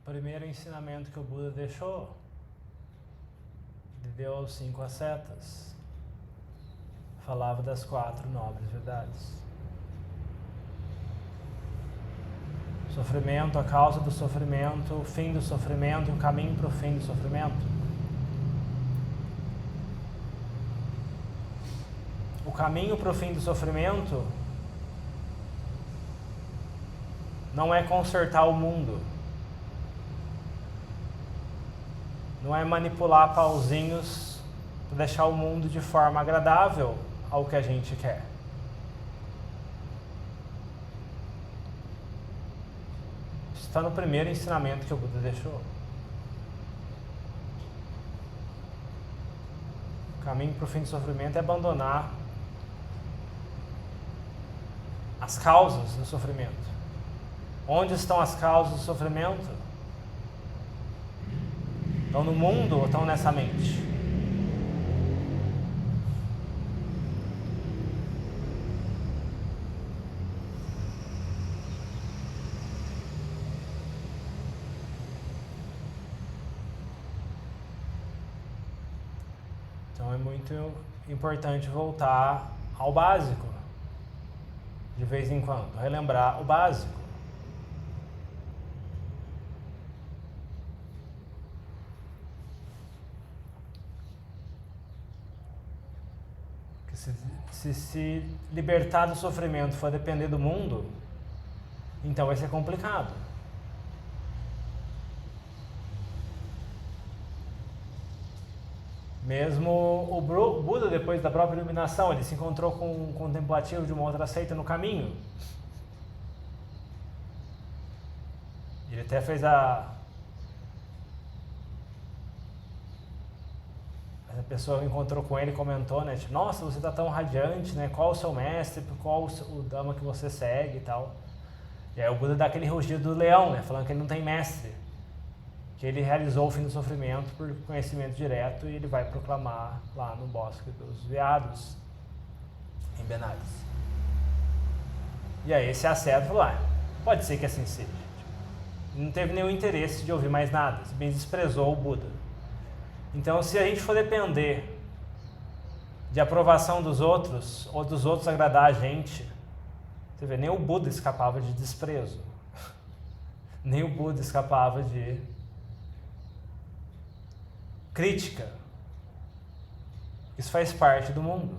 primeiro ensinamento que o Buda deixou, ele deu aos 5 ascetas. Falava das 4 nobres verdades. Sofrimento, a causa do sofrimento, o fim do sofrimento e o caminho para o fim do sofrimento. O caminho para o fim do sofrimento não é consertar o mundo. Não é manipular pauzinhos para deixar o mundo de forma agradável ao que a gente quer. Isso está no primeiro ensinamento que o Buda deixou. O caminho para o fim do sofrimento é abandonar as causas do sofrimento. Onde estão as causas do sofrimento? Estão no mundo ou estão nessa mente? Então é muito importante voltar ao básico, de vez em quando, relembrar o básico. Se libertar do sofrimento for depender do mundo, então vai ser complicado. Mesmo o Buda, depois da própria iluminação, ele se encontrou com um contemplativo de uma outra seita no caminho. Ele até fez a pessoa encontrou com ele e comentou, né? Tipo, nossa, você está tão radiante, né? Qual o seu mestre? Qual o Dhamma que você segue e tal? E aí o Buda dá aquele rugido do leão, né? Falando que ele não tem mestre. Que ele realizou o fim do sofrimento por conhecimento direto e ele vai proclamar lá no Bosque dos Veados, em Benares. E aí esse asceta falou, pode ser que assim seja. Não teve nenhum interesse de ouvir mais nada, bem desprezou o Buda. Então, se a gente for depender de aprovação dos outros, ou dos outros agradar a gente, você vê, nem o Buda escapava de desprezo. Nem o Buda escapava de crítica. Isso faz parte do mundo.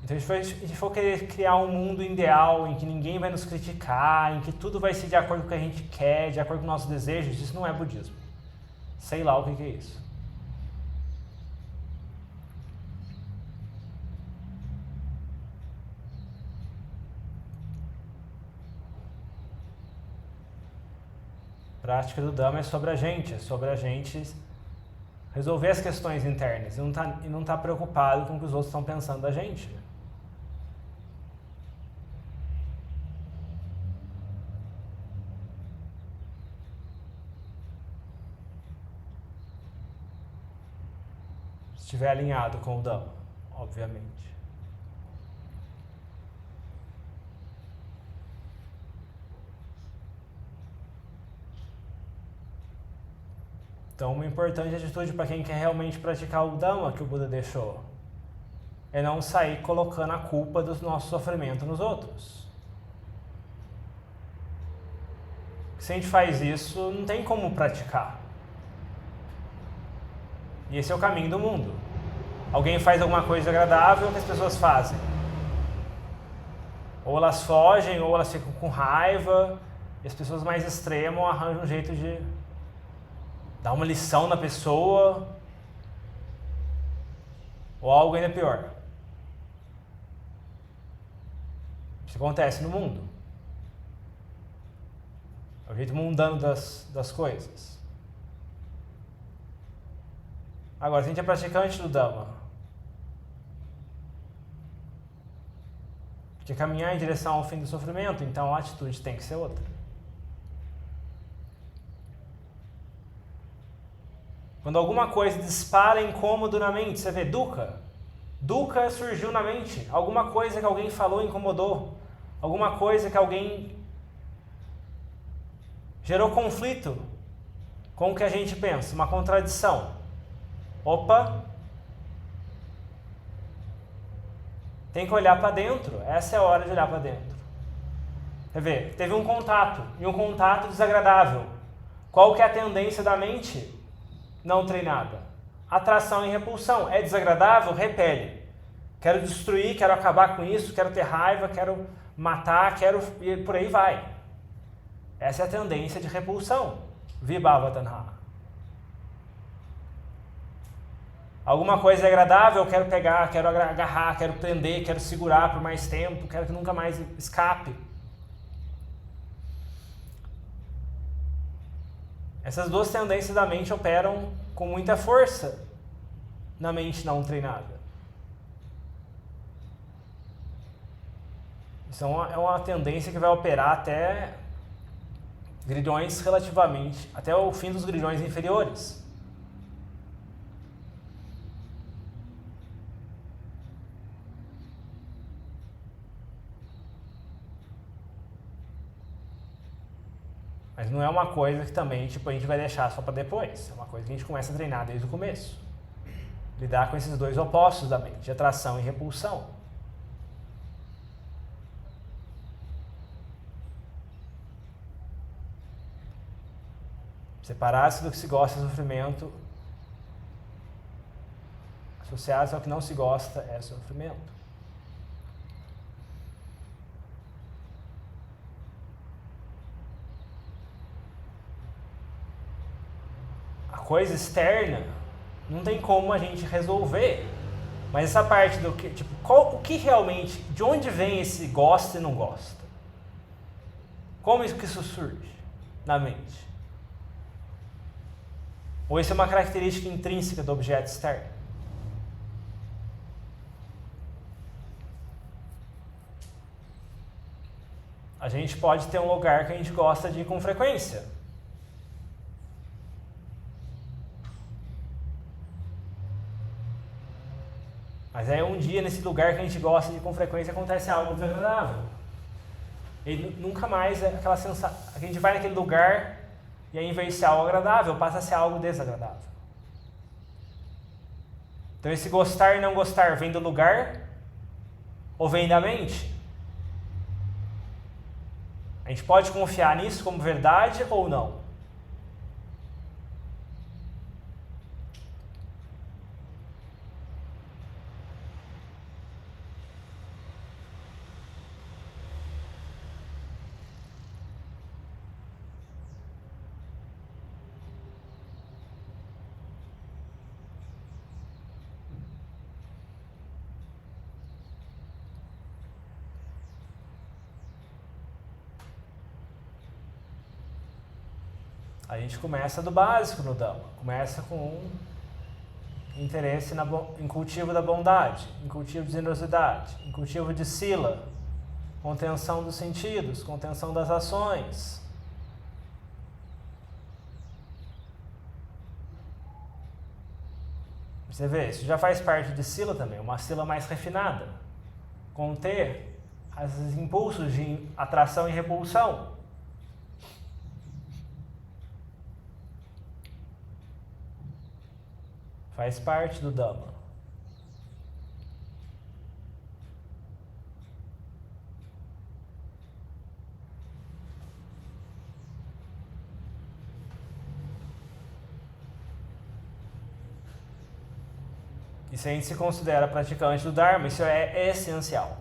Então, se a gente for querer criar um mundo ideal, em que ninguém vai nos criticar, em que tudo vai ser de acordo com o que a gente quer, de acordo com nossos desejos, isso não é budismo. Sei lá o que é isso. A prática do Dhamma é sobre a gente resolver as questões internas e não tá preocupado com o que os outros estão pensando da gente. Se estiver alinhado com o Dhamma, obviamente. Então, uma importante atitude para quem quer realmente praticar o Dhamma que o Buda deixou é não sair colocando a culpa do nosso sofrimento nos outros. Se a gente faz isso, não tem como praticar. E esse é o caminho do mundo. Alguém faz alguma coisa agradável, o que as pessoas fazem? Ou elas fogem, ou elas ficam com raiva, e as pessoas mais extremas arranjam um jeito de dar uma lição na pessoa, ou algo ainda pior. Isso acontece no mundo. É o jeito mundano das coisas. Agora, se a gente é praticante do Dhamma, quer caminhar em direção ao fim do sofrimento, então a atitude tem que ser outra. Quando alguma coisa dispara incômodo na mente, você vê dukkha. Dukkha surgiu na mente. Alguma coisa que alguém falou incomodou. Alguma coisa que alguém Gerou conflito com o que a gente pensa, uma contradição. Opa! Tem que olhar para dentro, essa é a hora de olhar para dentro. Quer ver? Teve um contato, e um contato desagradável. Qual que é a tendência da mente não treinada? Atração e repulsão. É desagradável? Repele. Quero destruir, quero acabar com isso, quero ter raiva, quero matar, quero... e por aí vai. Essa é a tendência de repulsão. Vibhava tanha. Alguma coisa é agradável, eu quero pegar, quero agarrar, quero prender, quero segurar por mais tempo, quero que nunca mais escape. Essas duas tendências da mente operam com muita força na mente não treinada. Isso é uma tendência que vai operar até grilhões relativamente, até o fim dos grilhões inferiores. Mas não é uma coisa que também a gente vai deixar só para depois. É uma coisa que a gente começa a treinar desde o começo. Lidar com esses dois opostos da mente, atração e repulsão. Separar-se do que se gosta é sofrimento. Associar-se ao que não se gosta é sofrimento. A coisa externa não tem como a gente resolver. Mas essa parte do que, tipo, o que realmente, de onde vem esse gosta e não gosta? Como isso surge na mente? Ou isso é uma característica intrínseca do objeto externo? A gente pode ter um lugar que a gente gosta de ir com frequência. Mas aí um dia nesse lugar que a gente gosta de ir com frequência acontece algo desagradável. E nunca mais é aquela sensação. A gente vai naquele lugar e aí, em vez de ser algo agradável, passa a ser algo desagradável. Então esse gostar e não gostar vem do lugar ou vem da mente? A gente pode confiar nisso como verdade ou não? A gente começa do básico no Dhamma. Começa com interesse em cultivo da bondade, em cultivo de generosidade, em cultivo de sila, contenção dos sentidos, contenção das ações. Você vê, isso já faz parte de sila também, uma sila mais refinada. Conter os impulsos de atração e repulsão. Faz parte do Dhamma. E se a gente se considera praticante do Dharma, isso é essencial.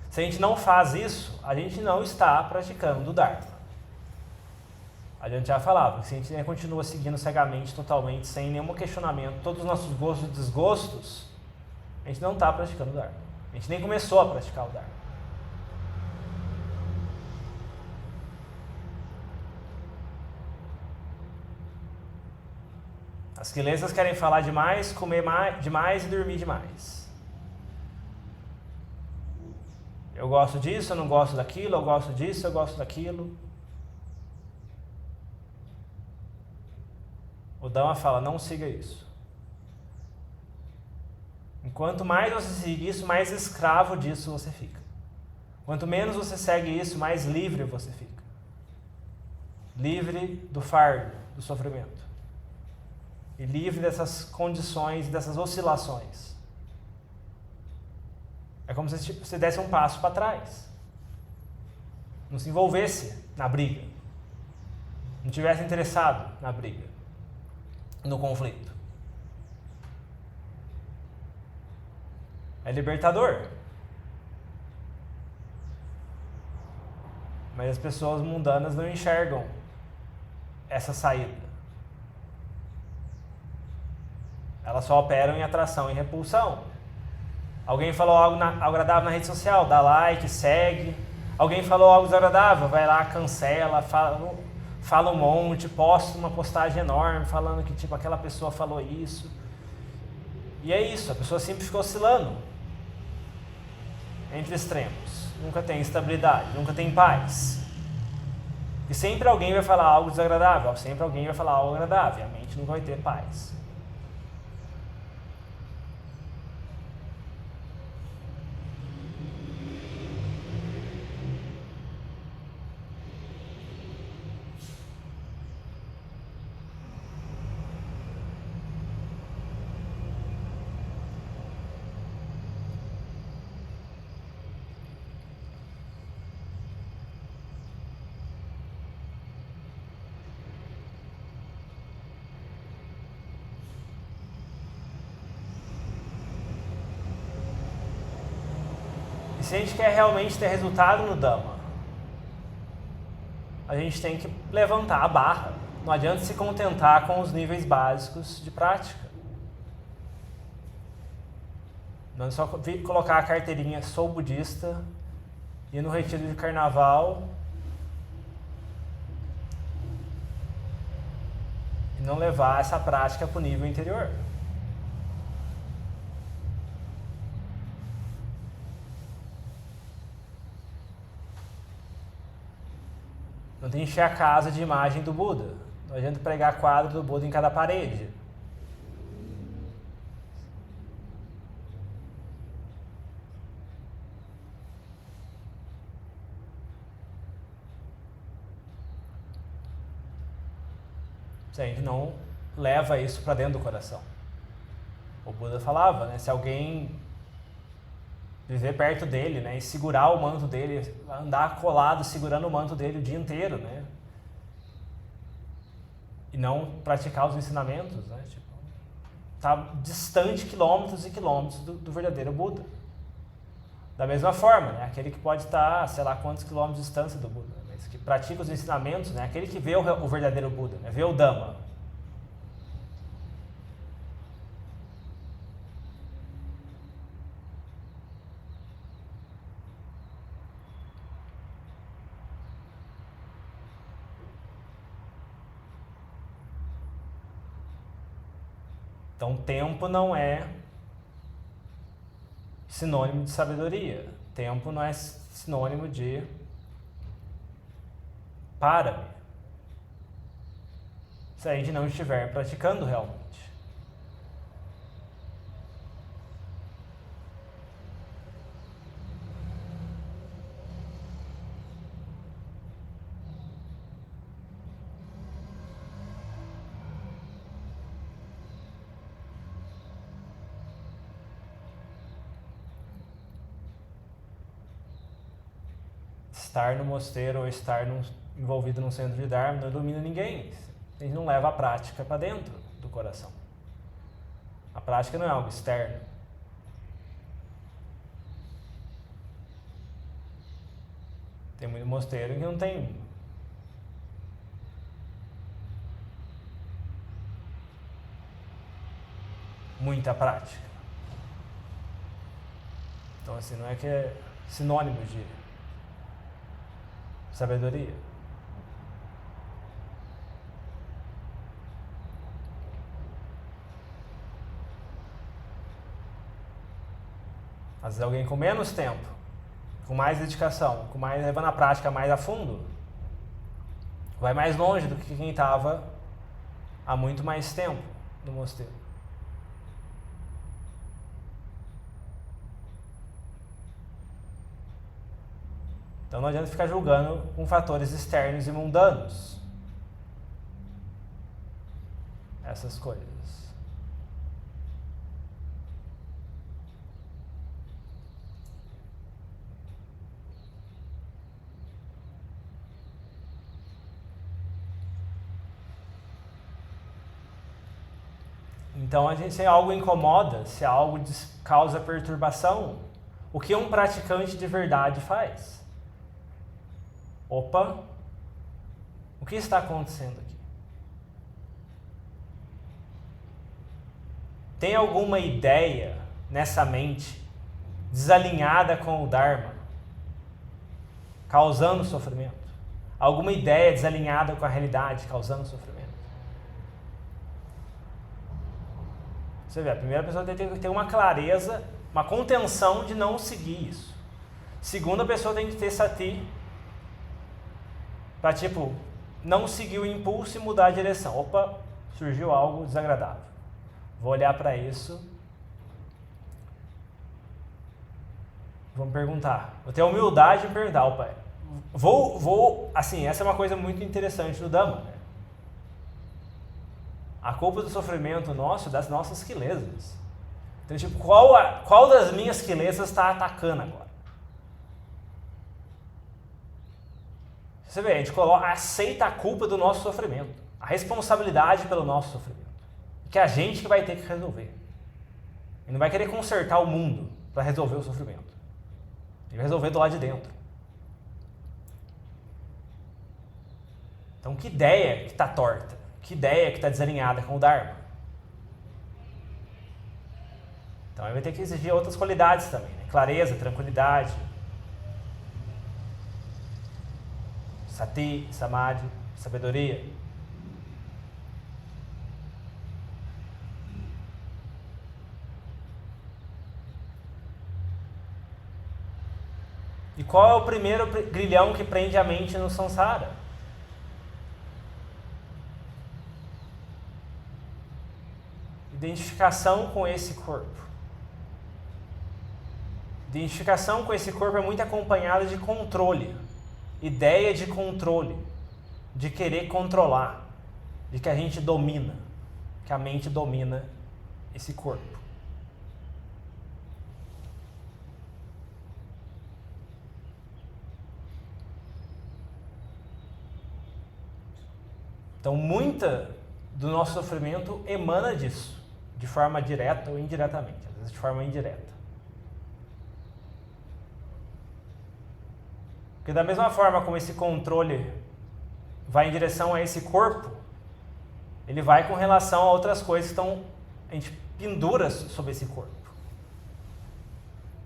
Se a gente não faz isso, a gente não está praticando o Dharma. A gente já falava que se a gente continua seguindo cegamente, totalmente, sem nenhum questionamento, todos os nossos gostos e desgostos, a gente não está praticando o Dharma. A gente nem começou a praticar o Dharma. As kilesas querem falar demais, comer demais e dormir demais. Eu gosto disso, eu não gosto daquilo, eu gosto disso, eu gosto daquilo. O Dhamma fala, não siga isso. Enquanto mais você segue isso, mais escravo disso você fica. Quanto menos você segue isso, mais livre você fica. livre do fardo, do sofrimento. E livre dessas condições, dessas oscilações. É como se você desse um passo para trás. Não se envolvesse na briga. Não tivesse interessado na briga, no conflito. É libertador. Mas as pessoas mundanas não enxergam essa saída. Elas só operam em atração e repulsão. Alguém falou algo agradável na rede social, dá like, segue. Alguém falou algo desagradável, vai lá, cancela, fala um monte, posta uma postagem enorme falando que tipo aquela pessoa falou isso. E é isso, a pessoa sempre fica oscilando entre extremos. Nunca tem estabilidade, nunca tem paz. E sempre alguém vai falar algo desagradável, sempre alguém vai falar algo agradável, e a mente nunca vai ter paz. E se a gente quer realmente ter resultado no Dhamma, a gente tem que levantar a barra. Não adianta se contentar com os níveis básicos de prática. Não é só colocar a carteirinha sou budista, ir no retiro de carnaval e não levar essa prática para o nível interior. Não tem que encher a casa de imagem do Buda. Não adianta pregar quadro do Buda em cada parede. Se a gente não leva isso para dentro do coração. O Buda falava, né? Se alguém viver perto dele, né, e segurar o manto dele, andar colado segurando o manto dele o dia inteiro, né, e não praticar os ensinamentos, né, tipo, tá distante quilômetros e quilômetros do verdadeiro Buda. Da mesma forma, né, aquele que pode estar, sei lá quantos quilômetros de distância do Buda, mas que pratica os ensinamentos, né, aquele que vê o verdadeiro Buda, né, vê o Dhamma. Então, tempo não é sinônimo de sabedoria. Tempo não é sinônimo de para-me. Se a gente não estiver praticando realmente. Estar no mosteiro ou estar envolvido num centro de Dharma não ilumina ninguém. A gente não leva a prática para dentro do coração. A prática não é algo externo. Tem muito mosteiro que não tem muita prática. Então, assim, não é que é sinônimo de sabedoria. Às vezes alguém com menos tempo, com mais dedicação, levando a prática mais a fundo, vai mais longe do que quem estava há muito mais tempo no mosteiro. Então não adianta ficar julgando com fatores externos e mundanos. essas coisas. Então, se algo incomoda, se algo causa perturbação, o que um praticante de verdade faz? Opa, o que está acontecendo aqui? Tem alguma ideia nessa mente desalinhada com o Dharma, causando sofrimento? Alguma ideia desalinhada com a realidade, causando sofrimento? Você vê, a primeira pessoa tem que ter uma clareza, uma contenção de não seguir isso. Segunda pessoa tem que ter sati para, não seguir o impulso e mudar a direção. Opa, surgiu algo desagradável. Vou olhar para isso. Vamos perguntar. Vou ter a humildade de perguntar, opa, assim, essa é uma coisa muito interessante do Dhamma, né? A culpa do sofrimento nosso é das nossas quilesas. Então, qual das minhas quilesas está atacando agora? Você vê, a gente aceita a culpa do nosso sofrimento, a responsabilidade pelo nosso sofrimento, que é a gente que vai ter que resolver. Ele não vai querer consertar o mundo para resolver o sofrimento. Ele vai resolver do lado de dentro. Então, que ideia que está torta? Que ideia que está desalinhada com o Dharma? Então, ele vai ter que exigir outras qualidades também, né? Clareza, tranquilidade, sati, samadhi, sabedoria. E qual é o primeiro grilhão que prende a mente no samsara? Identificação com esse corpo. Identificação com esse corpo é muito acompanhada de controle. Ideia de controle. De querer controlar. De que a gente domina. Que a mente domina esse corpo. Então, muita do nosso sofrimento emana disso. De forma direta ou indiretamente, às vezes de forma indireta. Porque da mesma forma como esse controle vai em direção a esse corpo, ele vai com relação a outras coisas que a gente pendura sobre esse corpo.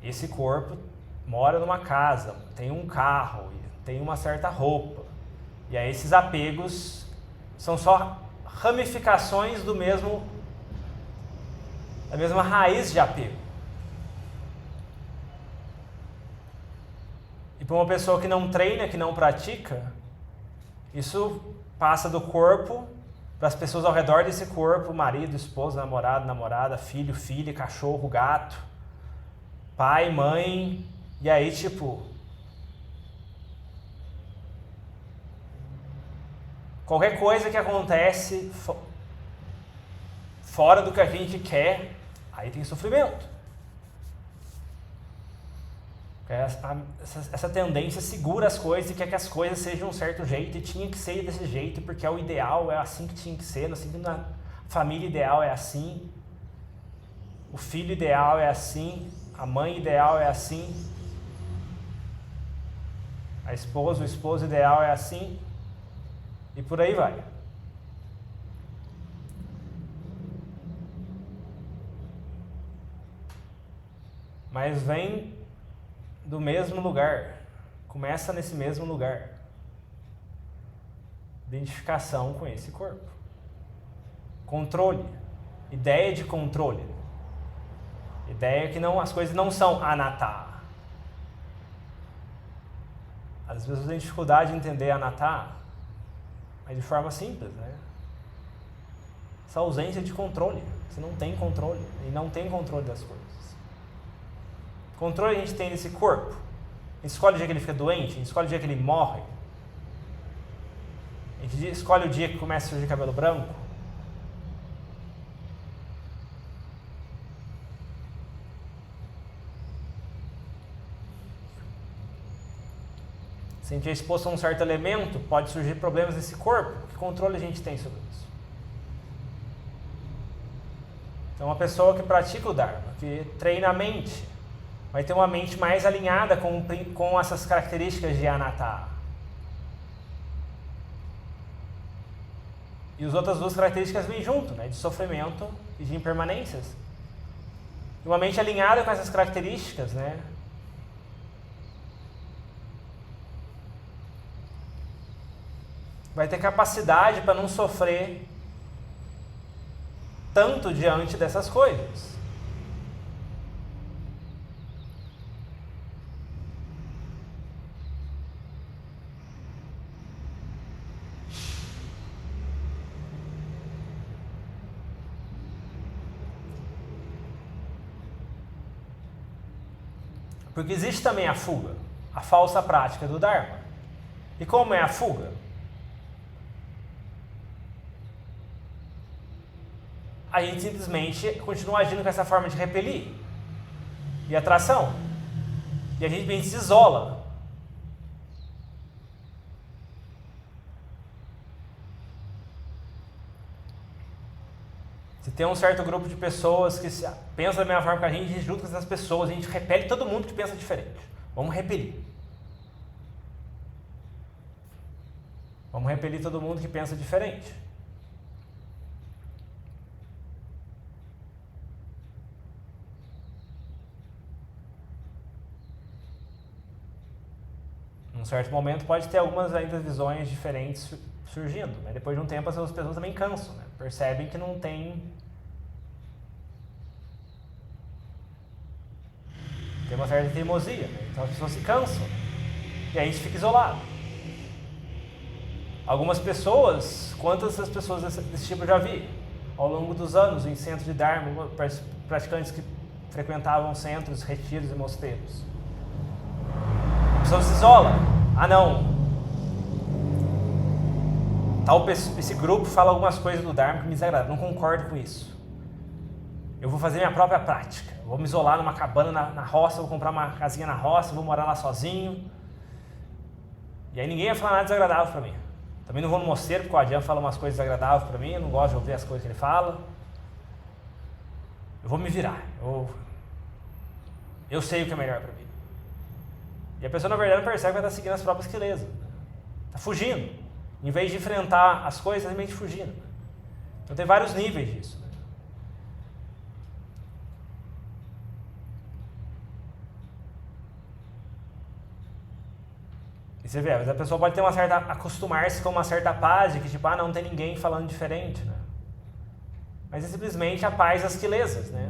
Esse corpo mora numa casa, tem um carro, tem uma certa roupa. E aí esses apegos são só ramificações da mesma raiz de apego. E para uma pessoa que não treina, que não pratica, isso passa do corpo para as pessoas ao redor desse corpo, marido, esposa, namorado, namorada, filho, filha, cachorro, gato, pai, mãe, e aí qualquer coisa que acontece fora do que a gente quer, aí tem sofrimento. Essa tendência segura as coisas e quer que as coisas sejam de um certo jeito e tinha que ser desse jeito porque é o ideal, é assim que tinha que ser, assim que a família ideal é assim, o filho ideal é assim, a mãe ideal é assim, a esposa, o esposo ideal é assim e por aí vai. Mas vem do mesmo lugar, começa nesse mesmo lugar. Identificação com esse corpo. Controle, ideia de controle. Ideia que as coisas não são anatta. Às vezes tem dificuldade de entender anatta, mas de forma simples, né? Essa ausência de controle. Você não tem controle, e não tem controle das coisas. Controle a gente tem nesse corpo. A gente escolhe o dia que ele fica doente, a gente escolhe o dia que ele morre. A gente escolhe o dia que começa a surgir cabelo branco. Se a gente é exposto a um certo elemento, pode surgir problemas nesse corpo. Que controle a gente tem sobre isso? Então, uma pessoa que pratica o Dharma, que treina a mente, vai ter uma mente mais alinhada com essas características de Anatta. E as outras duas características vêm junto, né? De sofrimento e de impermanências. E uma mente alinhada com essas características, né? Vai ter capacidade para não sofrer tanto diante dessas coisas. Porque existe também a fuga, a falsa prática do Dharma. E como é a fuga? A gente simplesmente continua agindo com essa forma de repelir e atração. E a gente bem se isola. Se tem um certo grupo de pessoas que pensa da mesma forma que a gente junta com essas pessoas, a gente repele todo mundo que pensa diferente. Vamos repelir. Vamos repelir todo mundo que pensa diferente. Num certo momento pode ter algumas ainda visões diferentes surgindo, né? Depois de um tempo as pessoas também cansam, né? Percebem que não tem uma certa teimosia, né? Então as pessoas se cansam e aí a gente fica isolado. Algumas pessoas, quantas das pessoas desse tipo eu já vi ao longo dos anos em centros de Dharma, praticantes que frequentavam centros, retiros e mosteiros. A pessoa se isola. Ah não, esse grupo fala algumas coisas do Dharma que me desagradam, não concordo com isso. Eu vou fazer minha própria prática. Eu vou me isolar numa cabana na roça, vou comprar uma casinha na roça, vou morar lá sozinho. E aí ninguém vai falar nada desagradável pra mim. Também não vou no mosteiro, porque o Adyan fala umas coisas desagradáveis pra mim, eu não gosto de ouvir as coisas que ele fala. Eu vou me virar. Eu sei o que é melhor pra mim. E a pessoa, na verdade, não percebe que ela está seguindo as próprias quelezas. Está fugindo. Em vez de enfrentar as coisas, simplesmente fugindo. Então tem vários níveis disso. E você vê, às vezes a pessoa pode ter acostumar-se com uma certa paz, de que tipo, não tem ninguém falando diferente, né? Mas é simplesmente a paz das quelezas, né?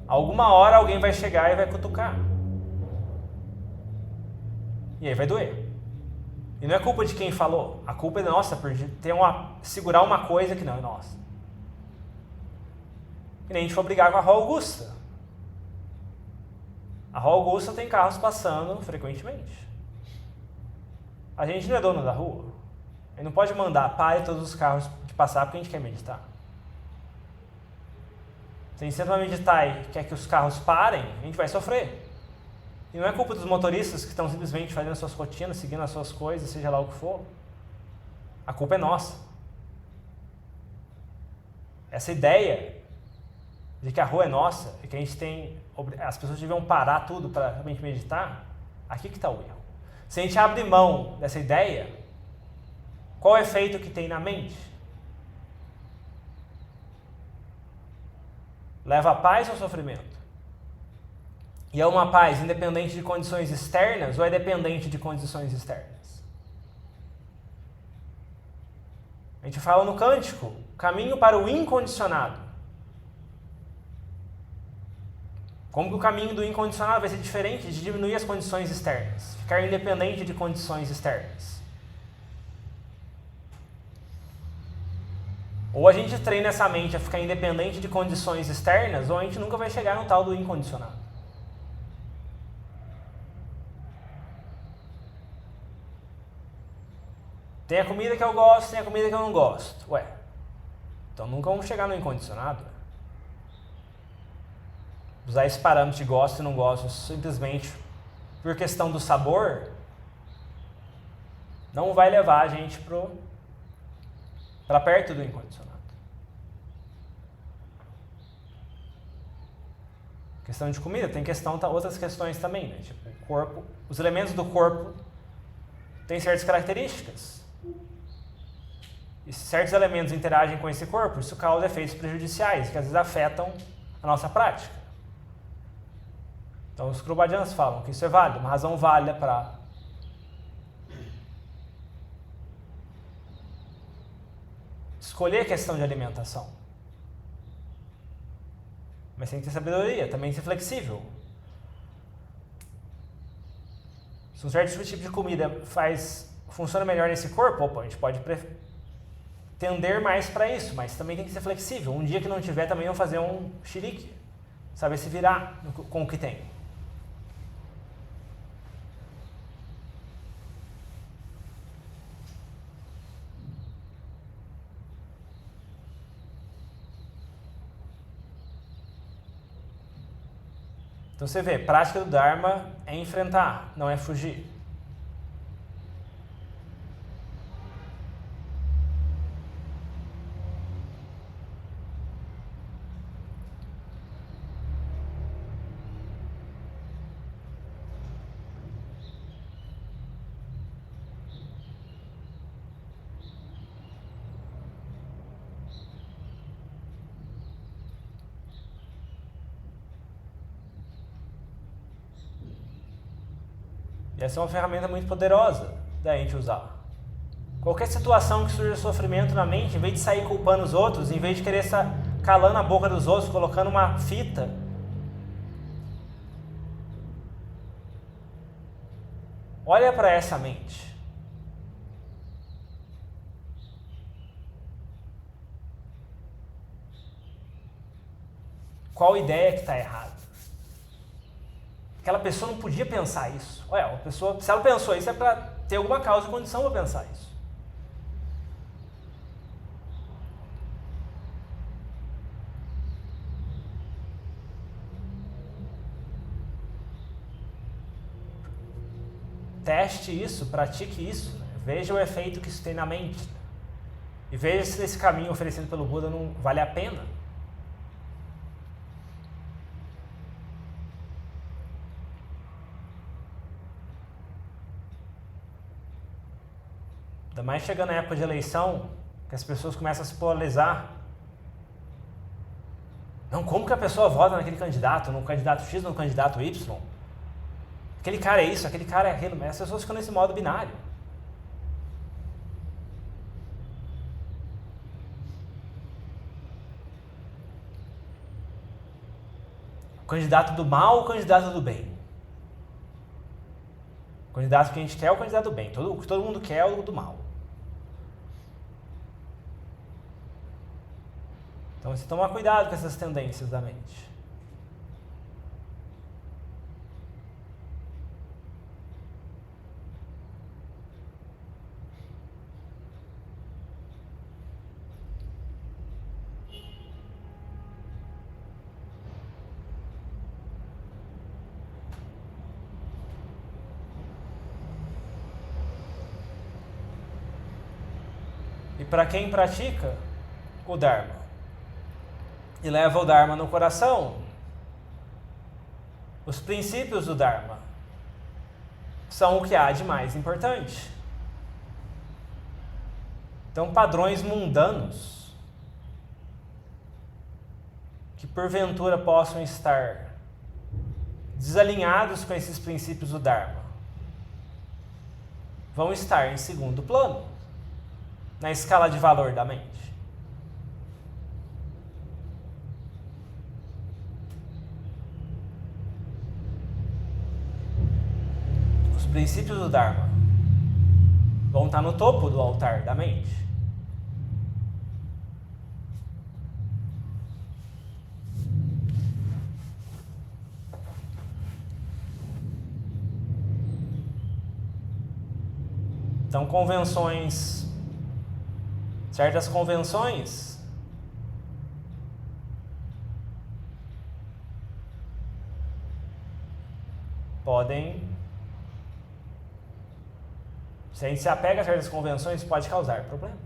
Alguma hora alguém vai chegar e vai cutucar. E aí vai doer. E não é culpa de quem falou, a culpa é nossa por segurar uma coisa que não é nossa. Que nem a gente for brigar com a Rua Augusta. A Rua Augusta tem carros passando frequentemente. A gente não é dono da rua. A gente não pode mandar pare todos os carros de passar porque a gente quer meditar. Se a gente sempre vai meditar e quer que os carros parem, a gente vai sofrer. E não é culpa dos motoristas que estão simplesmente fazendo suas rotinas, seguindo as suas coisas, seja lá o que for. A culpa é nossa. Essa ideia de que a rua é nossa e que as pessoas deviam parar tudo para realmente meditar, aqui que está o erro. Se a gente abre mão dessa ideia, qual é o efeito que tem na mente? Leva a paz ou sofrimento? E é uma paz independente de condições externas ou é dependente de condições externas? A gente fala no cântico, caminho para o incondicionado. Como que o caminho do incondicionado vai ser diferente de diminuir as condições externas? Ficar independente de condições externas. Ou a gente treina essa mente a ficar independente de condições externas, ou a gente nunca vai chegar no tal do incondicionado. Tem a comida que eu gosto, tem a comida que eu não gosto. Ué, então nunca vamos chegar no incondicionado. Usar esse parâmetro de gosto e não gosto simplesmente por questão do sabor, não vai levar a gente para perto do incondicionado. Questão de comida, tem outras questões também, né? Tipo, o corpo, os elementos do corpo têm certas características. E se certos elementos interagem com esse corpo, isso causa efeitos prejudiciais, que às vezes afetam a nossa prática. Então os Krubadjans falam que isso é válido, uma razão válida para escolher a questão de alimentação. Mas tem que ter sabedoria, também tem que ser flexível. Se um certo tipo de comida funciona melhor nesse corpo, a gente pode tender mais para isso, mas também tem que ser flexível. Um dia que não tiver, também vamos fazer um xerique, saber se virar com o que tem. Então você vê, prática do Dharma é enfrentar, não é fugir. E essa é uma ferramenta muito poderosa da gente usar. Qualquer situação que surja sofrimento na mente, em vez de sair culpando os outros, em vez de querer calando a boca dos outros, colocando uma fita, olha para essa mente. Qual ideia que está errada? Aquela pessoa não podia pensar isso. Olha, a pessoa, se ela pensou isso, é para ter alguma causa e condição para pensar isso. Teste isso, pratique isso, né? Veja o efeito que isso tem na mente. Né? E veja se esse caminho oferecido pelo Buda não vale a pena. Ainda mais chegando na época de eleição, que as pessoas começam a se polarizar. Não, como que a pessoa vota naquele candidato, no candidato X, no candidato Y? Aquele cara é isso, aquele cara é aquilo. Mas as pessoas ficam nesse modo binário. O candidato do mal ou o candidato do bem? O candidato que a gente quer é o candidato do bem. O que todo mundo quer é o do mal. Então você toma cuidado com essas tendências da mente. E para quem pratica o Dharma e leva o Dharma no coração, os princípios do Dharma são o que há de mais importante. Então, padrões mundanos que porventura possam estar desalinhados com esses princípios do Dharma vão estar em segundo plano na escala de valor da mente. Os princípios do Dharma vão estar no topo do altar da mente. Então, certas convenções podem Se a gente se apega a certas convenções, pode causar problemas.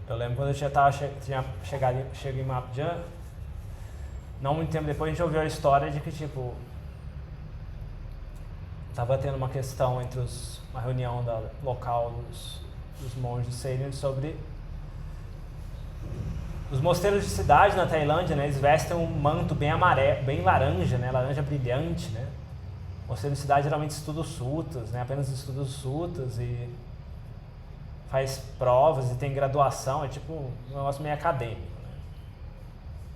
Eu lembro quando eu tinha chegado em Mapjan, não muito tempo depois a gente ouviu a história de que, tipo, estava tendo uma questão entre uma reunião local dos monges Senior sobre os mosteiros de cidade na Tailândia, né? Eles vestem um manto bem amarelo, bem laranja, né? Laranja brilhante, né? Mosteiro de cidade geralmente estuda os sutras, né? Apenas estuda os sutras e faz provas e tem graduação, é tipo um negócio meio acadêmico, né?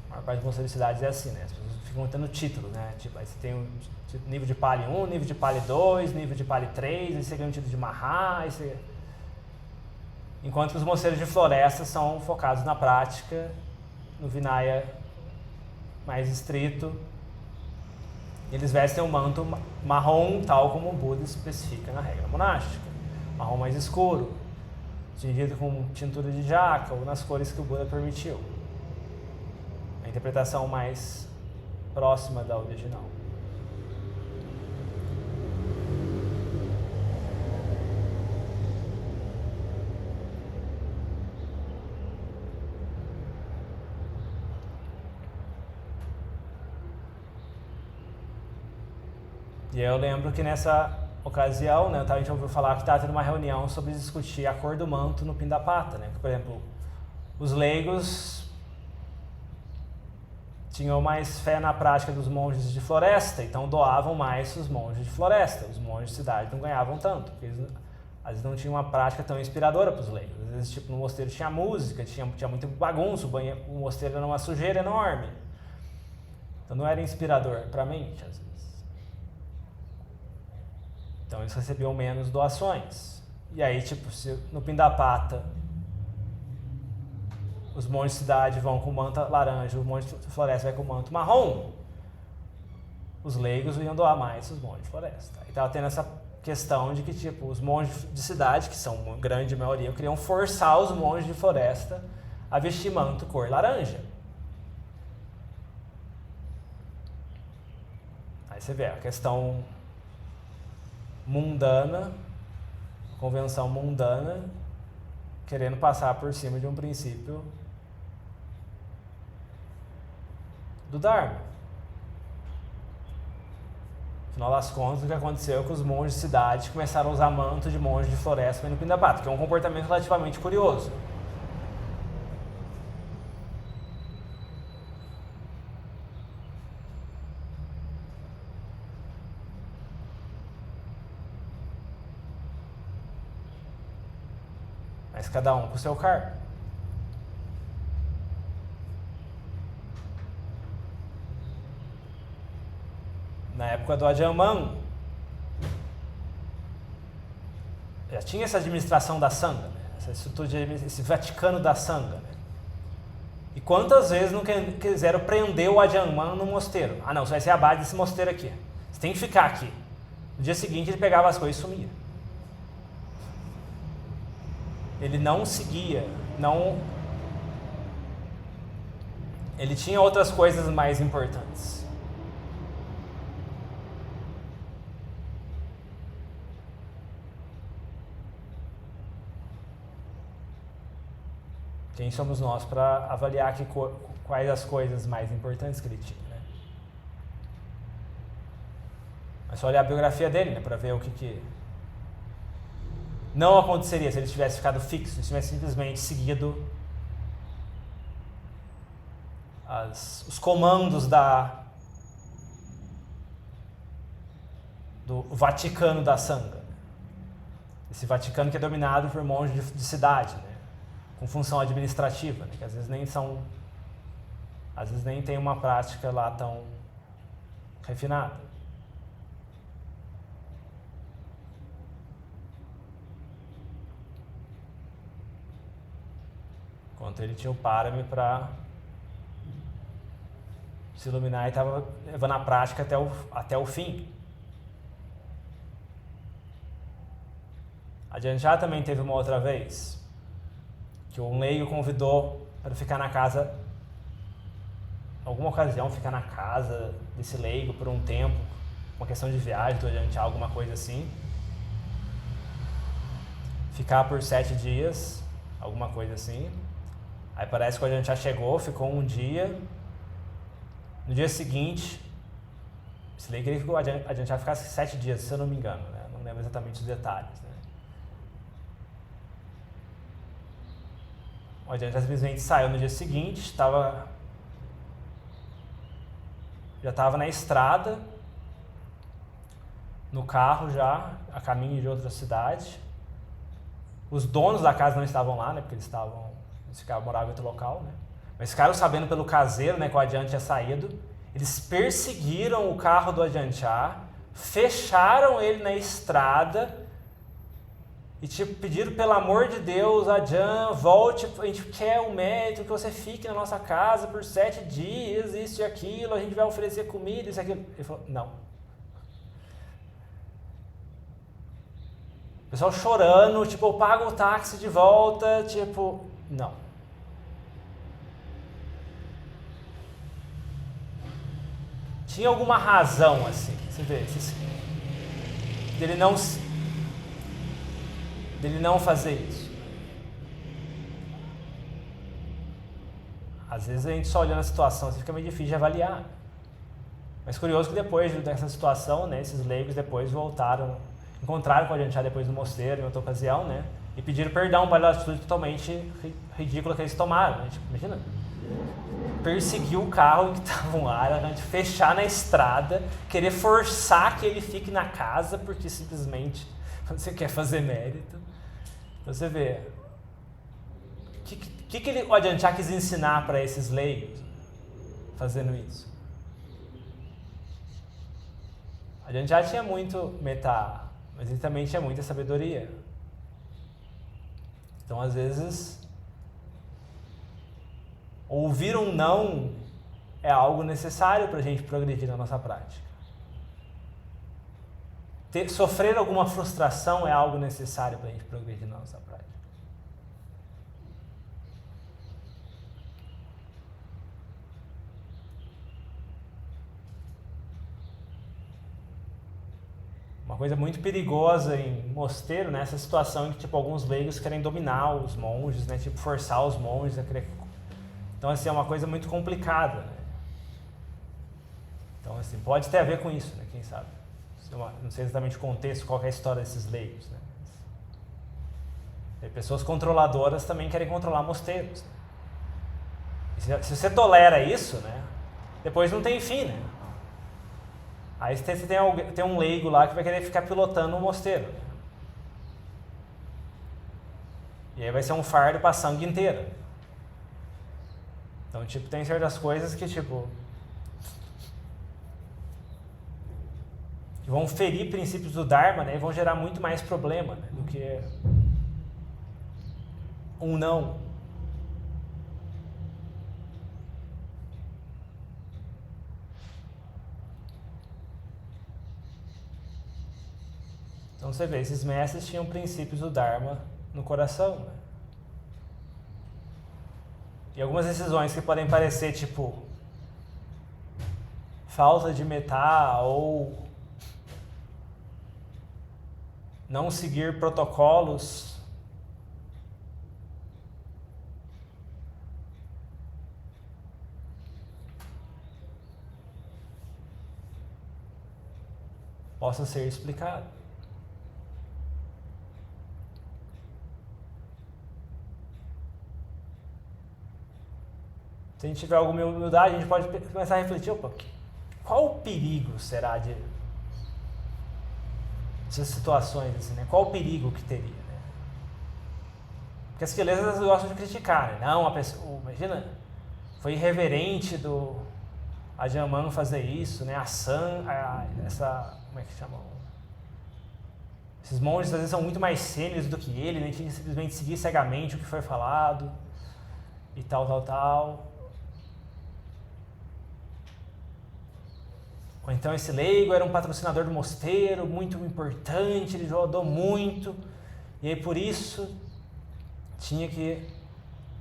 A maior parte dos mosteiros de cidades é assim, né? As pessoas ficam tendo título, né? Tipo, aí você tem um nível de Pali 1, nível de Pali 2, nível de Pali 3, aí você ganha um título de Mahá, aí você... Enquanto que os mosteiros de floresta são focados na prática, no Vinaya mais estrito. Eles vestem um manto marrom, tal como o Buda especifica na regra monástica. Marrom mais escuro, tingido com tintura de jaca ou nas cores que o Buda permitiu. A interpretação mais próxima da original. E eu lembro que nessa ocasião, né, a gente ouviu falar que estava tendo uma reunião sobre discutir a cor do manto no Pindapata, né? Por exemplo, os leigos tinham mais fé na prática dos monges de floresta, então doavam mais os monges de floresta. Os monges de cidade não ganhavam tanto, porque eles às vezes não tinham uma prática tão inspiradora para os leigos. Às vezes, tipo, no mosteiro tinha música, tinha muito bagunça, o mosteiro era uma sujeira enorme. Então não era inspirador para a mente, às vezes. Então eles recebiam menos doações. E aí, tipo, se no Pindapata os monges de cidade vão com manto laranja, os monges de floresta vai com manto marrom, os leigos iam doar mais os monges de floresta. E tava tendo essa questão de que, tipo, os monges de cidade, que são uma grande maioria, queriam forçar os monges de floresta a vestir manto cor laranja. Aí você vê a questão mundana, convenção mundana, querendo passar por cima de um princípio do Dharma. Afinal das contas, o que aconteceu é que os monges de cidade começaram a usar manto de monge de floresta no Pindapata, que é um comportamento relativamente curioso. Mas cada um com o seu karma. Na época do Ajahn já tinha essa administração da Sangha, né? Essa estrutura esse Vaticano da Sangha. Né? E quantas vezes não quiseram prender o Ajahn no mosteiro? Ah não, você vai ser a base desse mosteiro aqui. Você tem que ficar aqui. No dia seguinte ele pegava as coisas e sumia. Ele não seguia, ele tinha outras coisas mais importantes. Quem somos nós para avaliar quais as coisas mais importantes que ele tinha, né? É só olhar a biografia dele, né, para ver o que não aconteceria se ele tivesse ficado fixo, se tivesse simplesmente seguido os comandos do Vaticano da Sangha. Esse Vaticano que é dominado por monges de cidade, né? Com função administrativa, né? Que às vezes nem tem uma prática lá tão refinada. Enquanto ele tinha o parame para se iluminar e estava levando a prática até o fim. Ajahn também teve uma outra vez que um leigo convidou para ficar na casa, alguma ocasião, ficar na casa desse leigo por um tempo, uma questão de viagem do Ajahn, alguma coisa assim. Ficar por 7 dias, alguma coisa assim. Aí parece que o Ajahn chegou, ficou um dia. No dia seguinte, esse leigo queria que o Ajahn ficasse 7 dias, se eu não me engano, né? Não lembro exatamente os detalhes, né? O Ajahn simplesmente saiu no dia seguinte, já estava na estrada, no carro já, a caminho de outra cidade. Os donos da casa não estavam lá, né? Porque eles moravam em outro local, né? Mas ficaram sabendo pelo caseiro, né, que o Ajahn tinha saído. Eles perseguiram o carro do Ajahn Chah, fecharam ele na estrada e pediram, pelo amor de Deus, Ajahn, volte, a gente quer um mérito, que você fique na nossa casa por 7 dias, isso e aquilo, a gente vai oferecer comida, isso e aquilo. Ele falou, não. O pessoal chorando, eu pago o táxi de volta, não. Tinha alguma razão, assim, você vê, dele não fazer isso. Às vezes a gente só olhando a situação, fica meio difícil de avaliar. Mas curioso que depois dessa situação, né, esses leigos depois encontraram com o Ajahn Chah depois no mosteiro, em outra ocasião, né, e pediram perdão pela atitude totalmente ridícula que eles tomaram, né, imagina. Perseguir o carro que estavam lá, fechar na estrada, querer forçar que ele fique na casa porque simplesmente você quer fazer mérito. Você vê, o que o Ajahn Chah quis ensinar para esses leigos fazendo isso? O Ajahn Chah tinha muito metta, mas ele também tinha muita sabedoria. Então, às vezes, ouvir um não é algo necessário para a gente progredir na nossa prática. Sofrer alguma frustração é algo necessário para a gente progredir na nossa prática. Uma coisa muito perigosa em mosteiro, né? Essa situação em que alguns leigos querem dominar os monges, né? Forçar os monges a querer. Então, assim, é uma coisa muito complicada, né? Então, assim, pode ter a ver com isso, né? Quem sabe? Não sei exatamente o contexto, qual é a história desses leigos, né? E pessoas controladoras também querem controlar mosteiros, né? Se você tolera isso, né? Depois não tem fim, né? Aí você tem um leigo lá que vai querer ficar pilotando um mosteiro. Né? E aí vai ser um fardo para a sangue inteira. Então, tem certas coisas que, que vão ferir princípios do Dharma, né? E vão gerar muito mais problema, né? Do que um não. Então você vê, esses mestres tinham princípios do Dharma no coração, né? E algumas decisões que podem parecer falta de metta ou não seguir protocolos, possa ser explicado. Se a gente tiver alguma humildade, a gente pode começar a refletir, qual o perigo será dessas situações, assim, né? Qual o perigo que teria, né? Porque as quelezas gostam de criticar, né? Não, a pessoa, imagina, foi irreverente do Ajahn Mun fazer isso, né? Como é que chama? Esses monges às vezes são muito mais sêniores do que ele, né? Tinha que simplesmente seguir cegamente o que foi falado e tal. Ou então esse leigo era um patrocinador do mosteiro, muito importante, ele ajudou muito, E aí por isso tinha que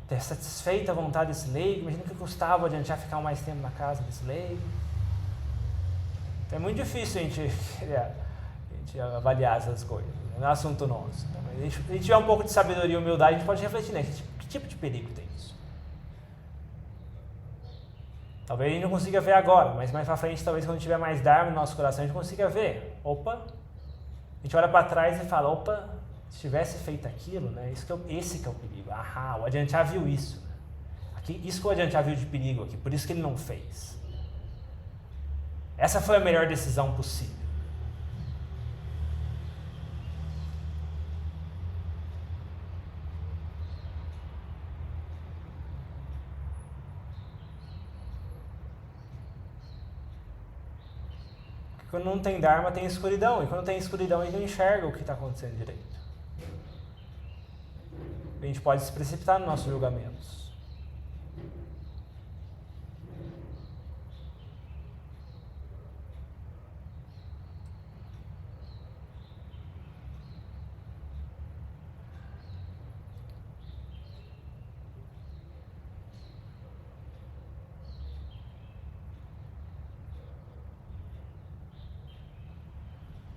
ter satisfeito a vontade desse leigo. Imagina que custava adiantar ficar mais tempo na casa desse leigo. Então é muito difícil a gente avaliar essas coisas, não é assunto nosso. Mas a gente tiver um pouco de sabedoria e humildade, a gente pode refletir, né? Que tipo de perigo tem isso? Talvez a gente não consiga ver agora, mas mais pra frente, talvez quando tiver mais Dharma no nosso coração, a gente consiga ver. Opa! A gente olha para trás e fala, opa, se tivesse feito aquilo, né? Esse que é o perigo. Ahá, o Ajahn Chah viu isso. Isso que o Ajahn Chah viu de perigo aqui, por isso que ele não fez. Essa foi a melhor decisão possível. Porque quando não tem Dharma, tem escuridão. E quando tem escuridão, a gente não enxerga o que está acontecendo direito. A gente pode se precipitar nos nossos julgamentos.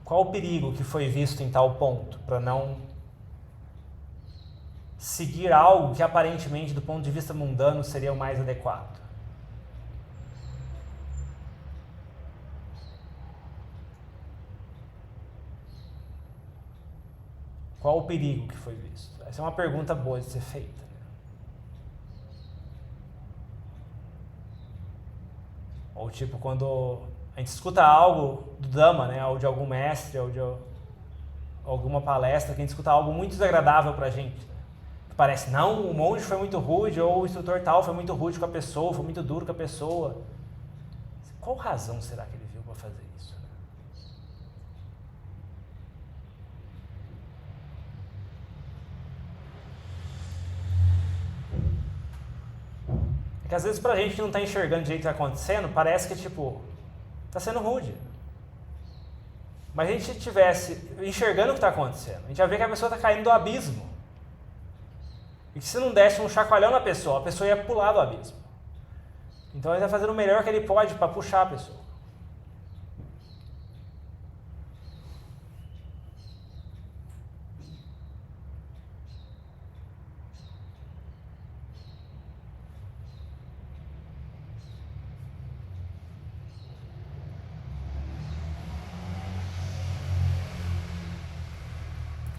Qual o perigo que foi visto em tal ponto para não seguir algo que aparentemente, do ponto de vista mundano, seria o mais adequado? Qual o perigo que foi visto? Essa é uma pergunta boa de ser feita. Né? Ou tipo, quando a gente escuta algo do Dhamma, né? Ou de algum mestre, ou de alguma palestra, que a gente escuta algo muito desagradável pra gente. Né? Que parece, não, o monge foi muito rude, ou o instrutor tal foi muito rude com a pessoa, foi muito duro com a pessoa. Qual razão será que ele viu para fazer isso? É que às vezes pra gente que não tá enxergando direito o que tá acontecendo, parece que tipo, tá sendo rude. Mas se a gente estivesse enxergando o que está acontecendo, a gente ia ver que a pessoa está caindo do abismo. E que se não desse um chacoalhão na pessoa, a pessoa ia pular do abismo. Então ele está fazendo o melhor que ele pode para puxar a pessoa.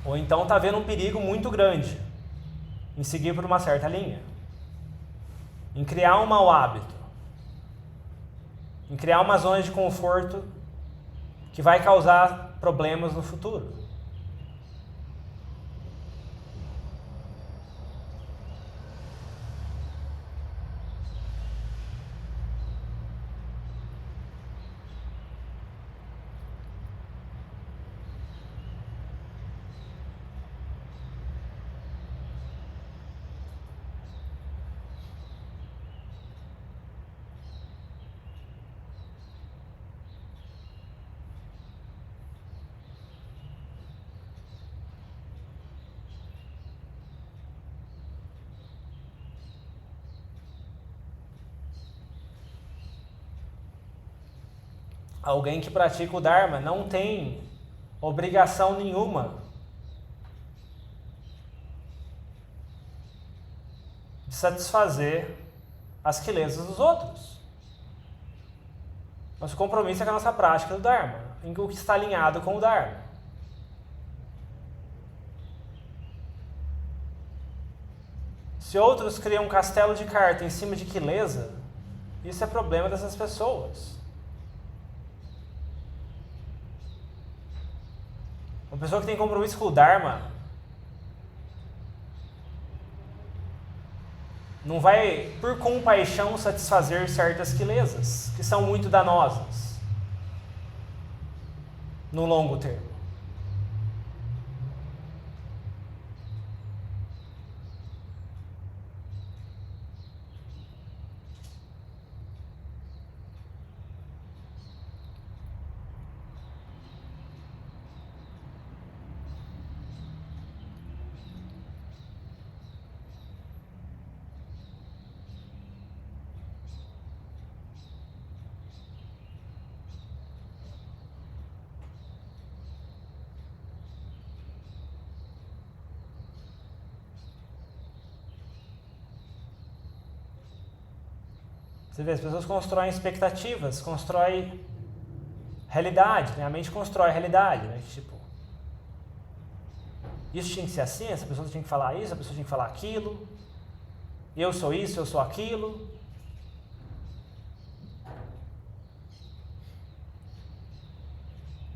Ou então está vendo um perigo muito grande em seguir por uma certa linha, em criar um mau hábito, em criar uma zona de conforto que vai causar problemas no futuro. Alguém que pratica o Dharma não tem obrigação nenhuma de satisfazer as quilezas dos outros. Nosso compromisso é com a nossa prática do Dharma, em o que está alinhado com o Dharma. Se outros criam um castelo de carta em cima de quileza, isso é problema dessas pessoas. Uma pessoa que tem compromisso com o Dharma não vai, por compaixão, satisfazer certas quilezas, que são muito danosas no longo termo. Você vê, as pessoas constroem expectativas, constroem realidade, né? A mente constrói realidade, né? Tipo, isso tinha que ser assim, essa pessoa tinha que falar isso, a pessoa tinha que falar aquilo, eu sou isso, eu sou aquilo.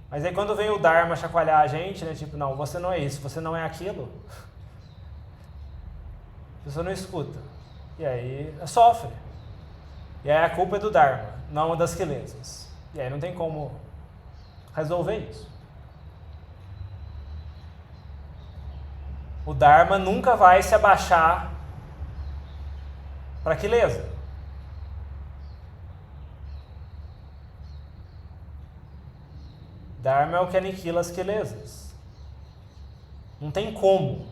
Mas aí quando vem o Dharma chacoalhar a gente, né? Tipo, não, você não é isso, você não é aquilo. A pessoa não escuta. E aí sofre. E aí a culpa é do Dharma, não das quelezas. E aí não tem como resolver isso. O Dharma nunca vai se abaixar para a queleza. Dharma é o que aniquila as quelezas. Não tem como.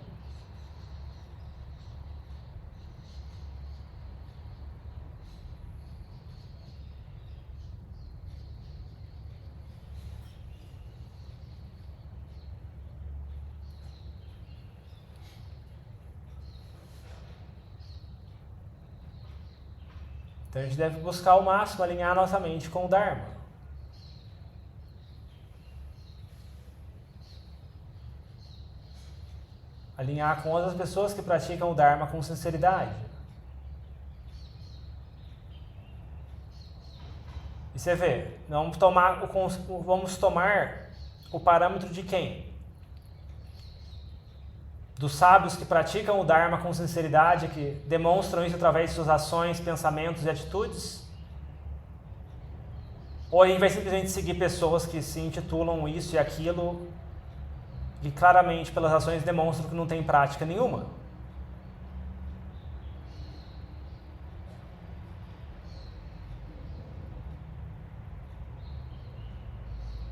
Então a gente deve buscar ao máximo alinhar nossa mente com o Dharma. Alinhar com outras pessoas que praticam o Dharma com sinceridade. E você vê, vamos tomar o parâmetro de quem? Dos sábios que praticam o Dharma com sinceridade, que demonstram isso através de suas ações, pensamentos e atitudes? Ou a gente vai simplesmente seguir pessoas que se intitulam isso e aquilo e claramente pelas ações demonstram que não tem prática nenhuma?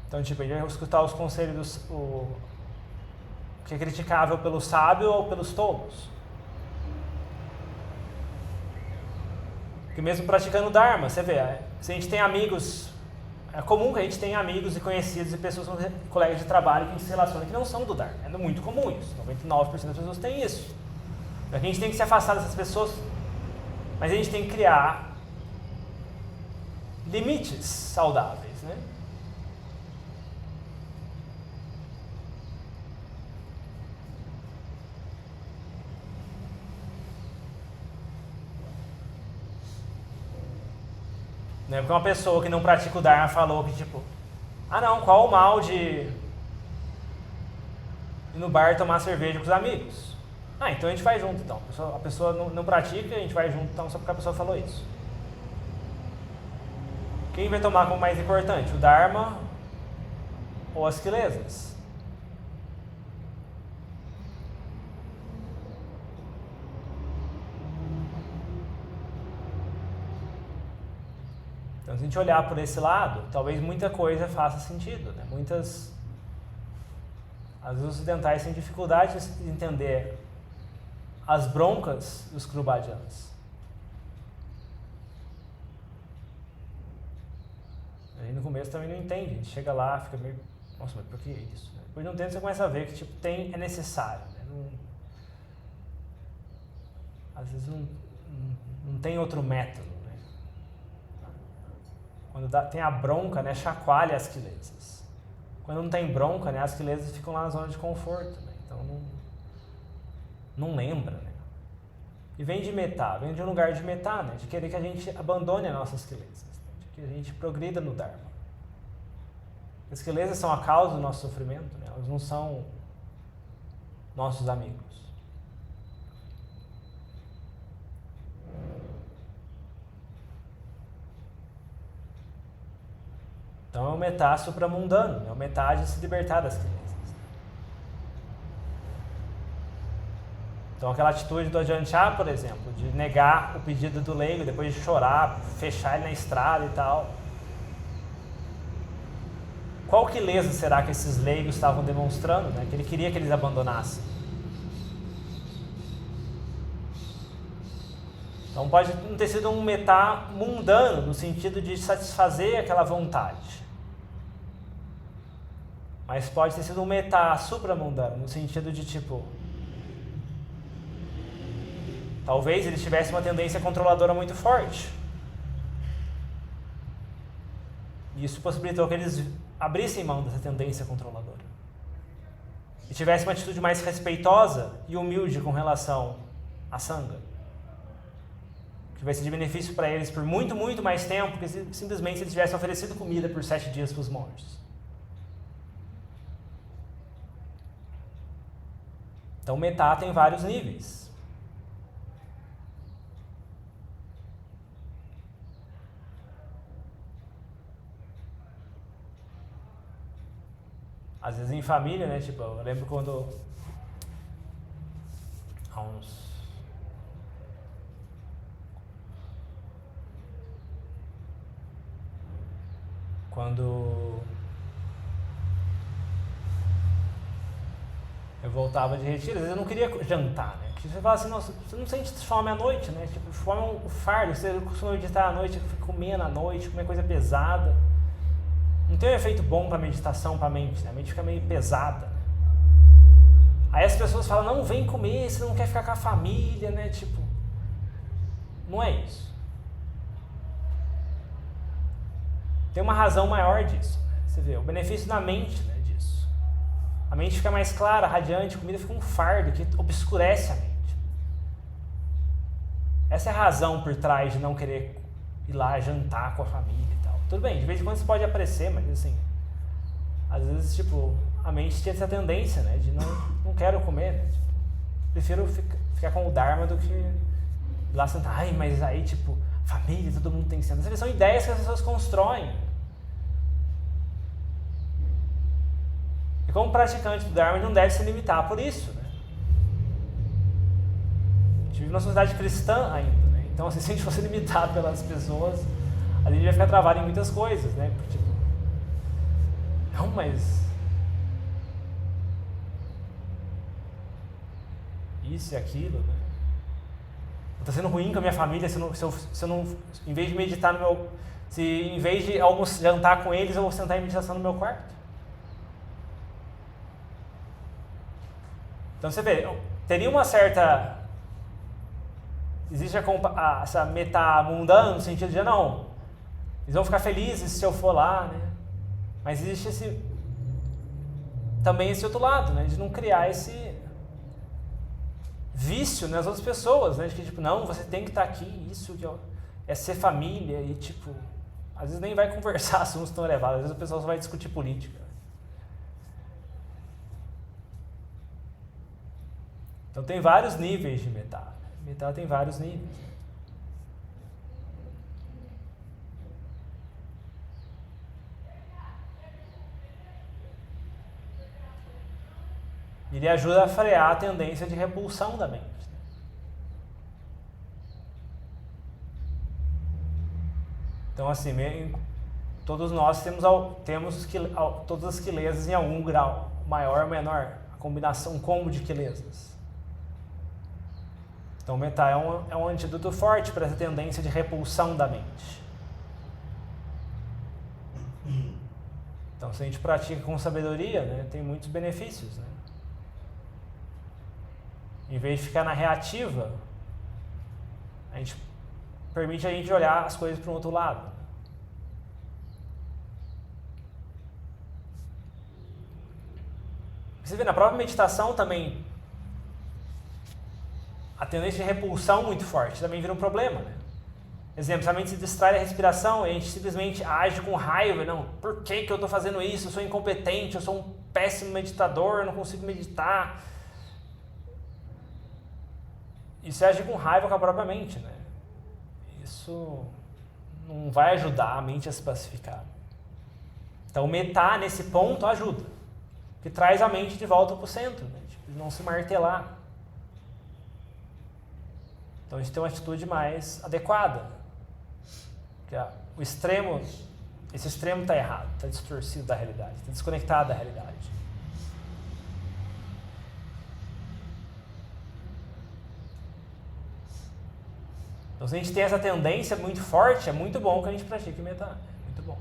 Então, tipo, a gente vai escutar os conselhos que é criticável pelo sábio ou pelos tolos. Porque mesmo praticando Dharma, você vê, se a gente tem amigos, é comum que a gente tenha amigos e conhecidos e pessoas, colegas de trabalho que a gente se relaciona que não são do Dharma. É muito comum isso, 99% das pessoas têm isso. A gente tem que se afastar dessas pessoas, mas a gente tem que criar limites saudáveis, né? Porque uma pessoa que não pratica o Dharma falou que tipo, não, qual o mal de ir no bar tomar cerveja com os amigos? Então a gente vai junto então. A pessoa não pratica, a gente vai junto então só porque a pessoa falou isso. Quem vai tomar como mais importante, o Dharma ou as quelezas? Então, se a gente olhar por esse lado, talvez muita coisa faça sentido, né? Às vezes, os ocidentais têm dificuldade de entender as broncas dos Krubhajanas. Aí no começo também não entende, a gente chega lá, fica meio, nossa, mas por que isso? Depois de um tempo você começa a ver que tipo, é necessário, né? Às vezes não tem outro método. Quando tem a bronca, né, chacoalha as quelezas. Quando não tem bronca, né, as quelezas ficam lá na zona de conforto. Né? Então não lembra. Né? E vem de metá, vem de um lugar de metá, né, de querer que a gente abandone as nossas quelezas, né, de que a gente progrida no Dharma. As quelezas são a causa do nosso sofrimento, né? Elas não são nossos amigos. Então é um metá supramundano, é um metá de se libertar das quelezas. Então aquela atitude do Ajahn Chah, por exemplo, de negar o pedido do leigo, depois de chorar, fechar ele na estrada e tal. Qual queleza será que esses leigos estavam demonstrando, né? Que ele queria que eles abandonassem? Então pode não ter sido um metá mundano, no sentido de satisfazer aquela vontade. Mas pode ter sido um metá supramundano, no sentido de tipo... Talvez ele tivesse uma tendência controladora muito forte. E isso possibilitou que eles abrissem mão dessa tendência controladora. E tivessem uma atitude mais respeitosa e humilde com relação à sanga. Que vai ser de benefício para eles por muito, muito mais tempo que simplesmente se eles tivessem oferecido comida por 7 dias para os monges. Então, metá tem vários níveis. Às vezes em família, né? Tipo, eu lembro quando há uns quando eu voltava de retiro, às vezes eu não queria jantar, né? Porque você fala assim, nossa, você não sente fome à noite, né? Tipo, fome é um fardo, você costuma meditar à noite, comendo à noite, comer coisa pesada. Não tem um efeito bom para meditação, para a mente, né? A mente fica meio pesada. Aí as pessoas falam, não, vem comer, você não quer ficar com a família, né? Tipo, não é isso. Tem uma razão maior disso, né? Você vê, o benefício na mente, né, disso. A mente fica mais clara, radiante, a comida fica um fardo que obscurece a mente. Essa é a razão por trás de não querer ir lá jantar com a família e tal. Tudo bem, de vez em quando isso pode aparecer, mas assim, às vezes, tipo, a mente tem essa tendência, né, de não quero comer, né? Tipo, prefiro ficar com o Dharma do que ir lá sentar. Ai, mas aí, tipo, família, todo mundo tem que sentar. Essas são ideias que as pessoas constroem. E como praticante do Dharma, não deve se limitar por isso, né? A gente vive numa sociedade cristã ainda, né? Então, assim, se a gente fosse limitado pelas pessoas, a gente vai ficar travado em muitas coisas, né? Porque, tipo, não, mas isso e aquilo, né? Tá sendo ruim com a minha família se eu não, em vez de meditar no meu, se em vez de jantar com eles, eu vou sentar em meditação no meu quarto. Então você vê, teria uma certa, existe essa metá mundana no sentido de não, eles vão ficar felizes se eu for lá, né? Mas existe também esse outro lado, né? De não criar esse vício nas outras pessoas, né? De que tipo, não, você tem que estar aqui, isso que é ser família e tipo, às vezes nem vai conversar assuntos tão elevados, às vezes o pessoal só vai discutir política. Então tem vários níveis de metá. Metá tem vários níveis. Ele ajuda a frear a tendência de repulsão da mente. Então, assim, todos nós temos todas as quilesas em algum grau, maior ou menor, a combinação, um combo de quilesas. Então, o metá é um antídoto forte para essa tendência de repulsão da mente. Então, se a gente pratica com sabedoria, né, tem muitos benefícios, né? Em vez de ficar na reativa, permite a gente olhar as coisas para um outro lado. Você vê, na própria meditação também, a tendência de repulsão muito forte também vira um problema, né? Exemplo, se a mente se distrai da respiração e a gente simplesmente age com raiva, não, por que eu estou fazendo isso? Eu sou incompetente, eu sou um péssimo meditador, eu não consigo meditar. Isso é agir com raiva com a própria mente, né? Isso não vai ajudar a mente a se pacificar. Então, o metá nesse ponto ajuda, que traz a mente de volta para o centro, né? Tipo, de não se martelar. Então, a gente tem uma atitude mais adequada. Porque, esse extremo está errado, está distorcido da realidade, está desconectado da realidade. Então, se a gente tem essa tendência muito forte, é muito bom que a gente pratique metá. É muito bom.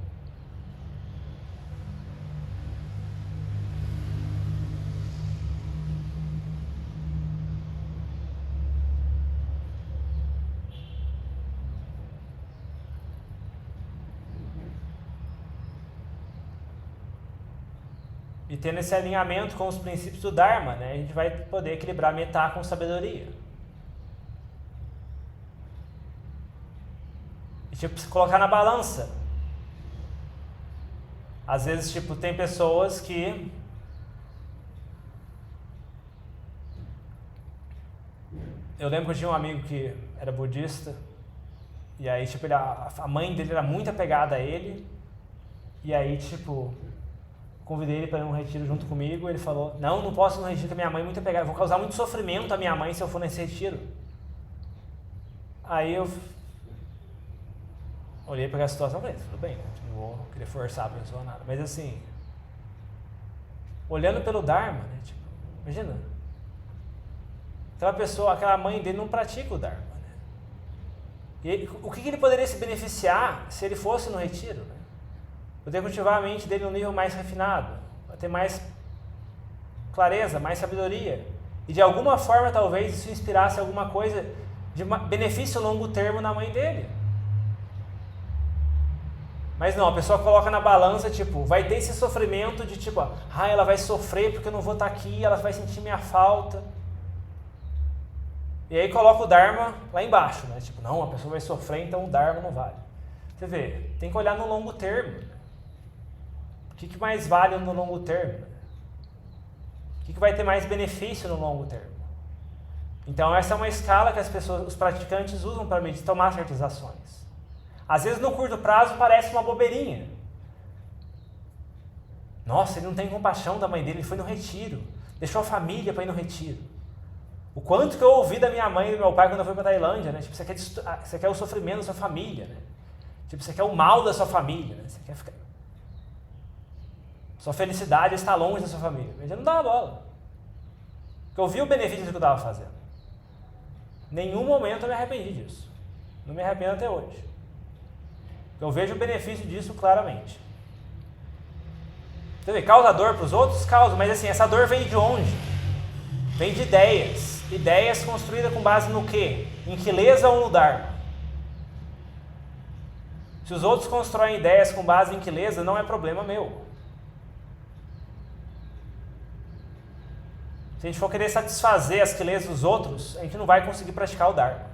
E tendo esse alinhamento com os princípios do Dharma, né, a gente vai poder equilibrar metá com sabedoria. E tipo, se colocar na balança. Às vezes, tipo, tem pessoas que eu lembro que eu tinha um amigo que era budista, e aí, tipo, a mãe dele era muito apegada a ele, e aí, tipo, convidei ele para ir num retiro junto comigo, ele falou, não posso ir no retiro com a minha mãe muito apegada, vou causar muito sofrimento à minha mãe se eu for nesse retiro. Aí eu olhei para a situação e falei, tudo bem, né? Não vou querer forçar a pessoa nada, mas assim, olhando pelo Dharma, né? Tipo, imagina, aquela pessoa, aquela mãe dele não pratica o Dharma, né? E ele, o que ele poderia se beneficiar se ele fosse no retiro, né? Poder cultivar a mente dele num nível mais refinado, ter mais clareza, mais sabedoria. E de alguma forma, talvez, isso inspirasse alguma coisa de benefício a longo termo na mãe dele. Mas não, a pessoa coloca na balança, tipo, vai ter esse sofrimento de tipo, ela vai sofrer porque eu não vou estar aqui, ela vai sentir minha falta. E aí coloca o Dharma lá embaixo, né? Tipo, não, a pessoa vai sofrer, então o Dharma não vale. Você vê, tem que olhar no longo termo. O que mais vale no longo termo? O que vai ter mais benefício no longo termo? Então essa é uma escala que as pessoas, os praticantes usam para tomar certas ações. Às vezes no curto prazo parece uma bobeirinha. Nossa, ele não tem compaixão da mãe dele, ele foi no retiro, deixou a família para ir no retiro. O quanto que eu ouvi da minha mãe e do meu pai quando eu fui para a Tailândia, né? Tipo, você quer o sofrimento da sua família, né? Tipo, você quer o mal da sua família, né? Você quer ficar... Sua felicidade está longe da sua família. Mas eu não dava bola. Porque eu vi o benefício do que eu estava fazendo. Em nenhum momento eu me arrependi disso. Não me arrependo até hoje. Eu vejo o benefício disso claramente. Você vê, causa dor para os outros? Causa, mas assim, essa dor vem de onde? Vem de ideias. Ideias construídas com base no quê? Em quilesa ou no Dharma? Se os outros constroem ideias com base em quilesa, não é problema meu. Se a gente for querer satisfazer as quilesas dos outros, a gente não vai conseguir praticar o Dharma.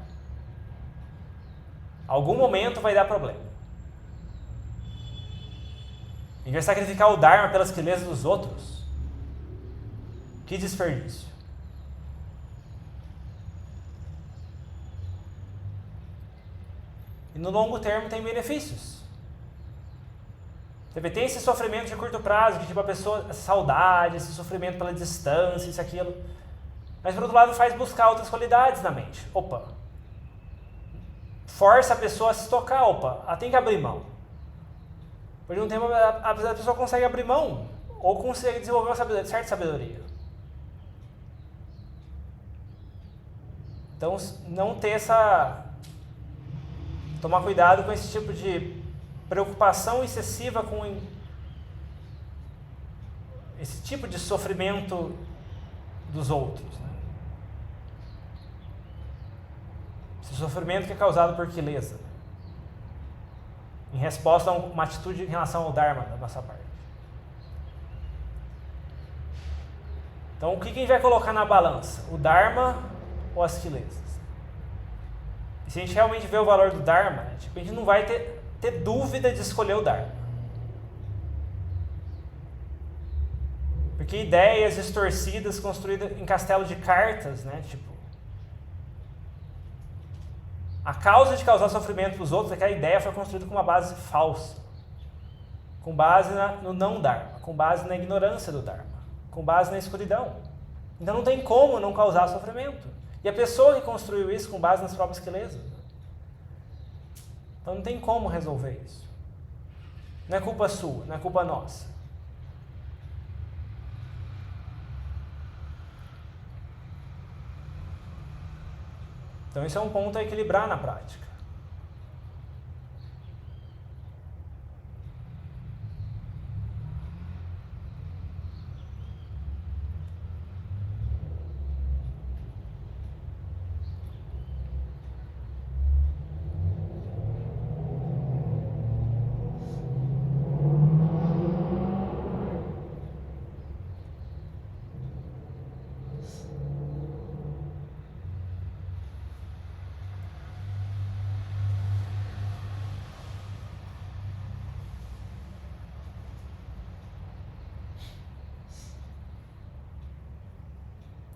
Algum momento vai dar problema. A gente vai sacrificar o Dharma pelas quilesas dos outros. Que desperdício. E no longo termo tem benefícios. Tem esse sofrimento de curto prazo, que tipo a pessoa, essa saudade, esse sofrimento pela distância, isso, aquilo. Mas por outro lado faz buscar outras qualidades na mente. Opa. Força a pessoa a se tocar, opa, ela tem que abrir mão. Por um tempo a pessoa consegue abrir mão, ou consegue desenvolver uma certa sabedoria. Então não ter tomar cuidado com esse tipo de preocupação excessiva com esse tipo de sofrimento dos outros. Né? Esse sofrimento que é causado por quilesa. Em resposta a uma atitude em relação ao Dharma da nossa parte. Então o que a gente vai colocar na balança? O Dharma ou as quilesas? E se a gente realmente vê o valor do Dharma, né, tipo, a gente não vai ter dúvida de escolher o Dharma. Porque ideias distorcidas construídas em castelo de cartas, né? Tipo, a causa de causar sofrimento para os outros é que a ideia foi construída com uma base falsa. Com base no não Dharma, com base na ignorância do Dharma, com base na escuridão. Então não tem como não causar sofrimento. E a pessoa que construiu isso com base nas próprias quilesas. Então não tem como resolver isso. Não é culpa sua, não é culpa nossa. Então esse é um ponto a equilibrar na prática.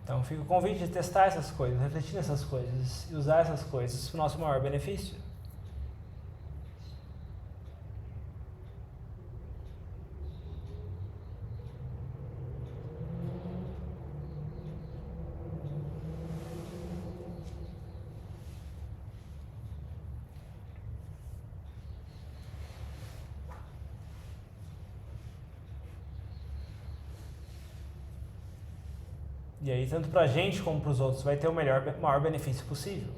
Então fica o convite de testar essas coisas, refletir nessas coisas e usar essas coisas para o nosso maior benefício. E aí, tanto para a gente como para os outros, vai ter o maior benefício possível.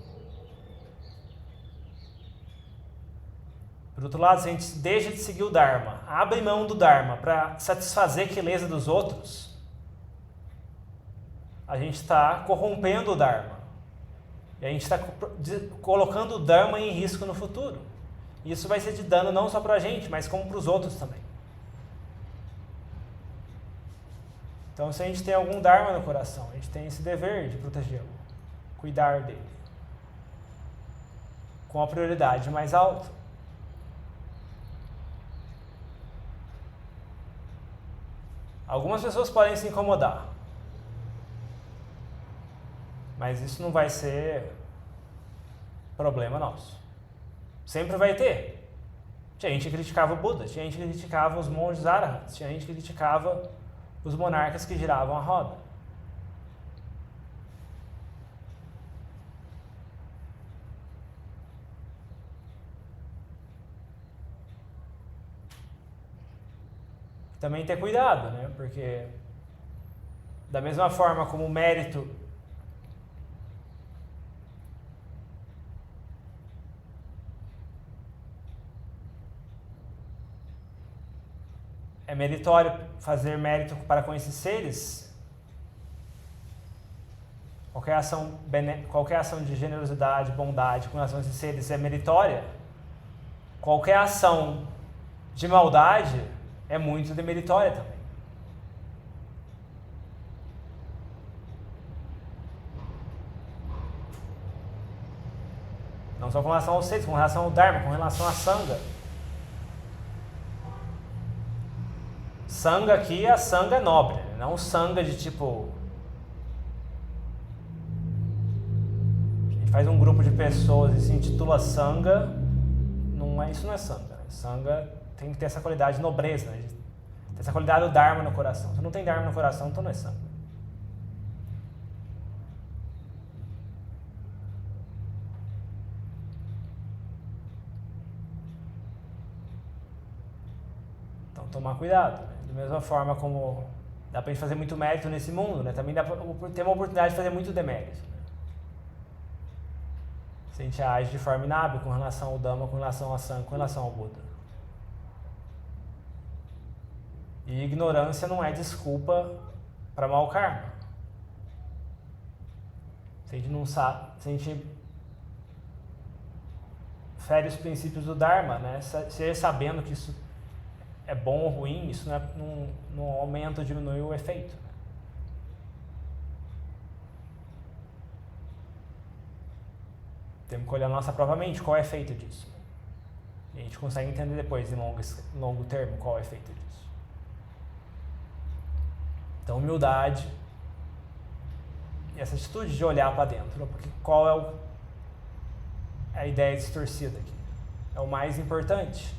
Por outro lado, se a gente deixa de seguir o Dharma, abre mão do Dharma para satisfazer a queleza dos outros, a gente está corrompendo o Dharma. E a gente está colocando o Dharma em risco no futuro. E isso vai ser de dano não só para a gente, mas como para os outros também. Então, se a gente tem algum Dharma no coração, a gente tem esse dever de protegê-lo, cuidar dele, com a prioridade mais alta. Algumas pessoas podem se incomodar, mas isso não vai ser problema nosso. Sempre vai ter. Tinha gente que criticava o Buda, tinha gente que criticava os monges arahants, tinha gente que criticava os monarcas que giravam a roda. Também ter cuidado, né? Porque da mesma forma como o mérito é meritório fazer mérito para com esses seres, qualquer ação de generosidade, bondade com relação a esses seres é meritória, qualquer ação de maldade é muito demeritória também. Não só com relação aos seres, com relação ao Dharma, com relação à Sangha. Sangha aqui é a Sangha nobre, não Sangha de tipo... A gente faz um grupo de pessoas e se intitula Sangha, isso não é Sangha. Sangha tem que ter essa qualidade de nobreza, né? Ter essa qualidade do Dharma no coração. Se não tem Dharma no coração, então não é Sangha. Então tomar cuidado, né? Da mesma forma como dá pra gente fazer muito mérito nesse mundo, né? Também dá pra ter uma oportunidade de fazer muito demérito, né? Se a gente age de forma inábil com relação ao Dhamma, com relação à Sangha, com relação ao Buda. E ignorância não é desculpa para mau karma. Se a gente não sabe, se a gente fere os princípios do Dharma, né? Se sabendo que isso é bom ou ruim, isso não aumenta ou diminui o efeito. Temos que olhar a nossa própria mente, qual é o efeito disso. E a gente consegue entender depois, em longo termo, qual é o efeito disso. Então, humildade e essa atitude de olhar para dentro, porque qual é a ideia distorcida aqui? É o mais importante.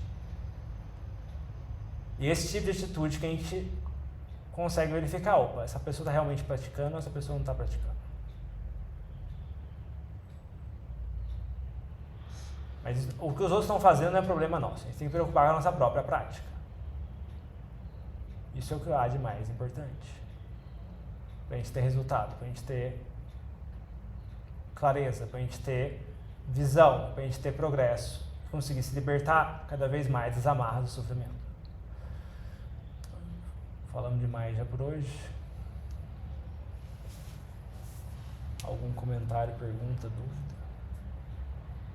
E esse tipo de atitude que a gente consegue verificar, opa, essa pessoa está realmente praticando ou essa pessoa não está praticando. Mas o que os outros estão fazendo não é problema nosso, a gente tem que preocupar com a nossa própria prática. Isso é o que há de mais importante. Para a gente ter resultado, para a gente ter clareza, para a gente ter visão, para a gente ter progresso, conseguir se libertar cada vez mais das amarras do sofrimento. Falamos demais já por hoje. Algum comentário, pergunta, dúvida?